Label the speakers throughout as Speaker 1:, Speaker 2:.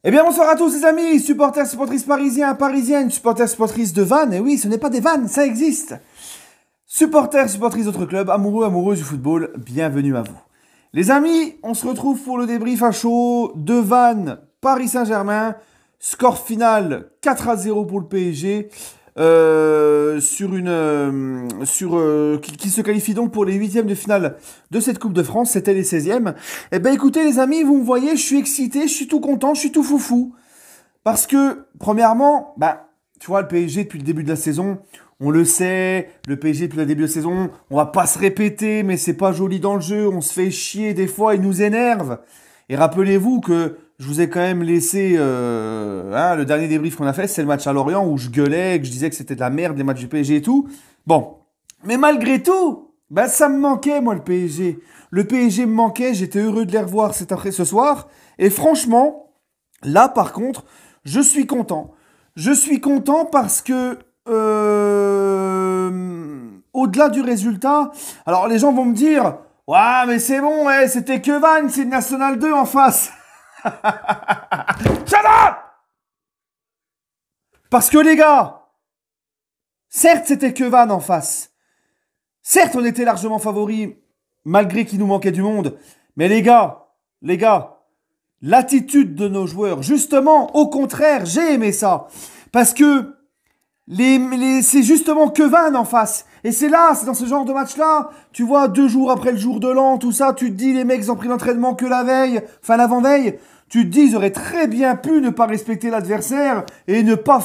Speaker 1: Eh bien, bonsoir à tous les amis, supporters, supportrices parisiens, parisiennes, supporters, supportrices de vannes. Et oui, ce n'est pas des vannes, ça existe. Supporters, supportrices d'autres clubs, amoureux, amoureuses du football, bienvenue à vous. Les amis, on se retrouve pour le débrief à chaud de Vannes, Paris Saint-Germain. Score final 4-0 pour le PSG. Qui se qualifie donc pour les huitièmes de finale de cette Coupe de France. C'était les 16e. Eh ben écoutez les amis, vous me voyez, je suis excité, je suis tout content, je suis tout foufou. Parce que, premièrement, tu vois, le PSG depuis le début de la saison, on le sait, le PSG depuis le début de la saison, on va pas se répéter, mais c'est pas joli dans le jeu, on se fait chier des fois, il nous énerve. Et rappelez-vous que je vous ai quand même laissé le dernier débrief qu'on a fait, c'est le match à Lorient où je gueulais, que je disais que c'était de la merde les matchs du PSG et tout. Bon, mais malgré tout, ça me manquait moi le PSG. Le PSG me manquait, j'étais heureux de les revoir ce soir. Et franchement, là par contre, je suis content. Je suis content parce que au-delà du résultat, alors les gens vont me dire, ouais mais c'est bon, ouais, c'était que Vannes, c'est National 2 en face. Shut up! Parce que les gars, certes c'était que Vannes en face. Certes on était largement favoris, malgré qu'il nous manquait du monde. Mais les gars, l'attitude de nos joueurs, justement, au contraire, j'ai aimé ça. Parce que c'est justement que Vannes en face. Et c'est dans ce genre de match-là, tu vois, 2 jours après le jour de l'an, tout ça, tu te dis, les mecs, ils ont pris l'entraînement que la veille, enfin l'avant-veille. Tu te dis, ils auraient très bien pu ne pas respecter l'adversaire et ne pas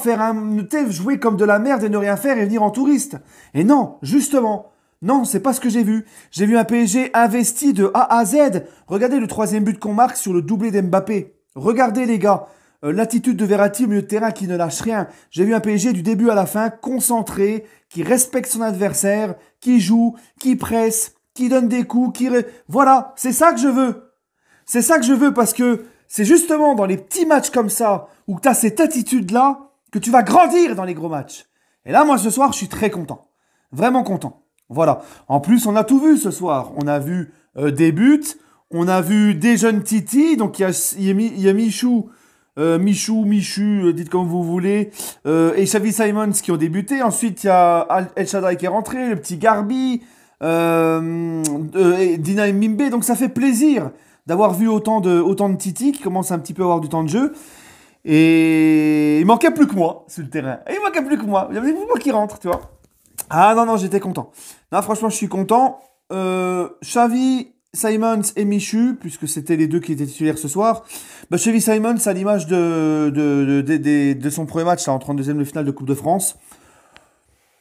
Speaker 1: jouer comme de la merde et ne rien faire et venir en touriste. Et non, justement, non, c'est pas ce que j'ai vu. J'ai vu un PSG investi de A à Z. Regardez le troisième but qu'on marque sur le doublé d'Mbappé. Regardez les gars. L'attitude de Verratti au milieu de terrain qui ne lâche rien. J'ai vu un PSG du début à la fin concentré, qui respecte son adversaire, qui joue, qui presse, qui donne des coups, Voilà, c'est ça que je veux. C'est ça que je veux parce que c'est justement dans les petits matchs comme ça, où tu as cette attitude-là, que tu vas grandir dans les gros matchs. Et là, moi, ce soir, je suis très content. Vraiment content. Voilà. En plus, on a tout vu ce soir. On a vu des buts, on a vu des jeunes Titi, donc il y a Michou, Michu, dites comme vous voulez, et Xavi Simons qui ont débuté. Ensuite, il y a El Shaddai qui est rentré, le petit Garbi, et Dina Mimbe. Donc ça fait plaisir d'avoir vu autant de Titi qui commencent un petit peu à avoir du temps de jeu. Et il manquait plus que moi sur le terrain. Et il manquait plus que moi. Il y avait moi qui rentre, tu vois. Ah non, j'étais content. Non, franchement, je suis content. Xavi, Simons et Michu, puisque c'était les deux qui étaient titulaires ce soir. Xavi Simons, à l'image de son premier match là, en 32e de finale de Coupe de France,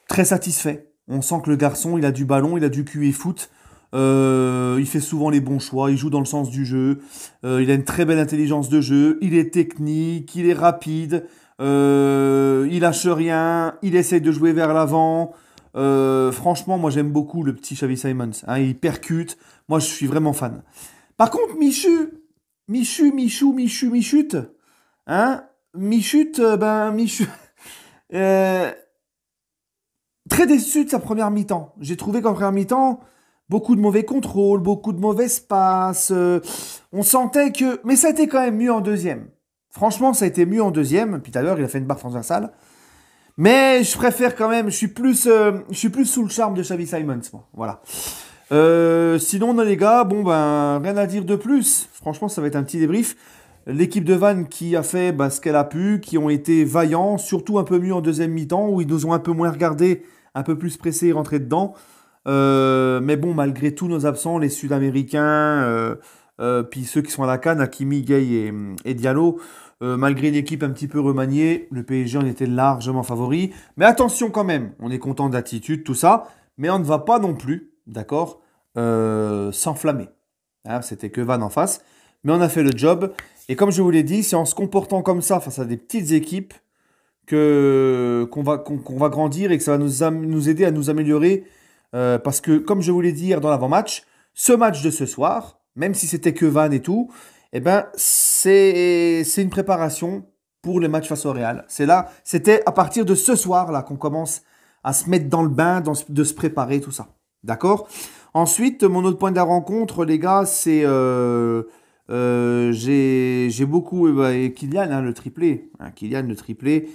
Speaker 1: très satisfait. On sent que le garçon, il a du ballon, il a du QI foot. Il fait souvent les bons choix, il joue dans le sens du jeu. Il a une très belle intelligence de jeu. Il est technique, il est rapide. Il lâche rien, il essaie de jouer vers l'avant. Franchement, moi j'aime beaucoup le petit Xavi Simons. Hein, il percute. Moi je suis vraiment fan. Par contre, Michute. Hein, Michu. euh, Très déçu de sa première mi-temps. J'ai trouvé qu'en première mi-temps, beaucoup de mauvais contrôles, beaucoup de mauvaises passes. On sentait que. Mais ça a été quand même mieux en deuxième. Franchement, ça a été mieux en deuxième. Puis tout à l'heure, il a fait une barre transversale. Mais je préfère quand même, je suis plus sous le charme de Xavi Simons, moi. Voilà. Sinon, les gars, rien à dire de plus. Franchement, ça va être un petit débrief. L'équipe de Vannes qui a fait ce qu'elle a pu, qui ont été vaillants, surtout un peu mieux en deuxième mi-temps, où ils nous ont un peu moins regardé, un peu plus pressés et rentrés dedans. Mais bon, malgré tous nos absents, les Sud-Américains, puis ceux qui sont à la CAN, Hakimi, Gueye et Diallo, malgré une équipe un petit peu remaniée, le PSG en était largement favori. Mais attention quand même, on est content d'attitude, tout ça, mais on ne va pas non plus, d'accord, s'enflammer. Hein, c'était que Vannes en face, mais on a fait le job. Et comme je vous l'ai dit, c'est en se comportant comme ça face à des petites équipes qu'on va grandir et que ça va nous aider à nous améliorer. Parce que, comme je vous l'ai dit hier dans l'avant-match, ce match de ce soir, même si c'était que Vannes et tout, c'est une préparation pour le match face au Real. C'était à partir de ce soir-là qu'on commence à se mettre dans le bain, de se préparer, tout ça. D'accord? Ensuite, mon autre point de la rencontre, les gars, c'est J'ai beaucoup... et Kylian, hein, le triplé. Hein, Kylian, le triplé.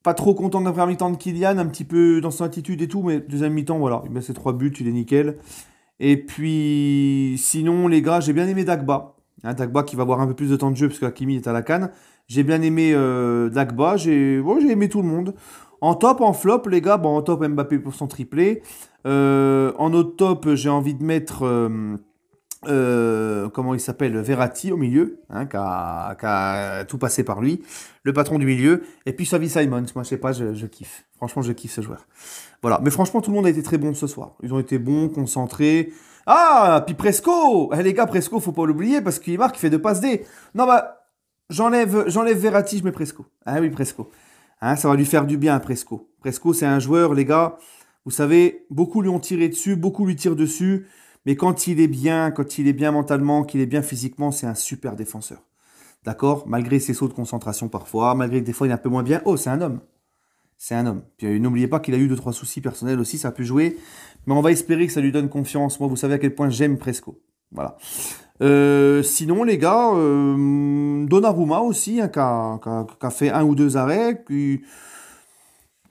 Speaker 1: Pas trop content de la première mi-temps de Kylian, un petit peu dans son attitude et tout, mais deuxième mi-temps, voilà. Il met ses 3 buts, il est nickel. Et puis, sinon, les gars, j'ai bien aimé Dagba. Hein, Dagba qui va avoir un peu plus de temps de jeu parce que Hakimi est à la canne. J'ai bien aimé Dagba. J'ai aimé tout le monde. En top, en flop, les gars, bon, en top, Mbappé pour son triplé. En autre top, j'ai envie de mettre, comment il s'appelle, Verratti au milieu, hein, qui a tout passé par lui. Le patron du milieu. Et puis Xavi Simons, moi, je sais pas, je kiffe. Franchement, je kiffe ce joueur. Voilà, mais franchement, tout le monde a été très bon ce soir. Ils ont été bons, concentrés. Ah, puis Presco! Eh, les gars, Presco, faut pas l'oublier parce qu'il marque, il fait 2 passes D. Non, bah, j'enlève Verratti, je mets Presco. Ah oui, Presco. Hein, ça va lui faire du bien, Presco. Presco, c'est un joueur, les gars, vous savez, beaucoup lui ont tiré dessus, beaucoup lui tirent dessus. Mais quand il est bien mentalement, qu'il est bien physiquement, c'est un super défenseur. D'accord? Malgré ses sauts de concentration parfois, malgré que des fois il est un peu moins bien. Oh, c'est un homme. C'est un homme. Puis n'oubliez pas qu'il a eu 2, 3 soucis personnels aussi, ça a pu jouer. Mais on va espérer que ça lui donne confiance. Moi, vous savez à quel point j'aime Presco. Voilà. Sinon, les gars, Donnarumma aussi, hein, qui a fait 1 ou 2 arrêts, qui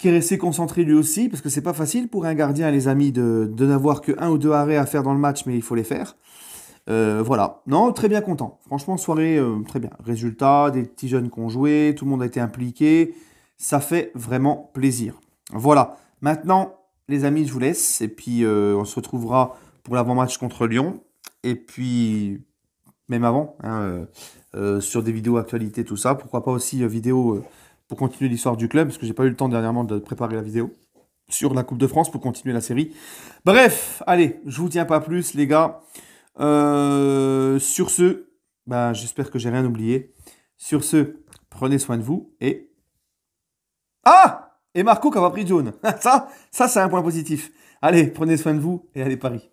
Speaker 1: est resté concentré lui aussi, parce que c'est pas facile pour un gardien, les amis, de n'avoir que 1 ou 2 arrêts à faire dans le match, mais il faut les faire. Voilà. Non, très bien content. Franchement, soirée très bien. Résultat, des petits jeunes qui ont joué, tout le monde a été impliqué. Ça fait vraiment plaisir. Voilà. Maintenant, les amis, je vous laisse. Et puis, on se retrouvera pour l'avant-match contre Lyon. Et puis, même avant, hein, sur des vidéos actualités, tout ça. Pourquoi pas aussi vidéo pour continuer l'histoire du club, parce que j'ai pas eu le temps dernièrement de préparer la vidéo sur la Coupe de France pour continuer la série. Bref, allez, je vous tiens pas plus, les gars. Sur ce, ben, j'espère que j'ai rien oublié. Sur ce, prenez soin de vous et... Ah! Et Marco qui a pas pris jaune. Ça c'est un point positif. Allez, prenez soin de vous et allez Paris.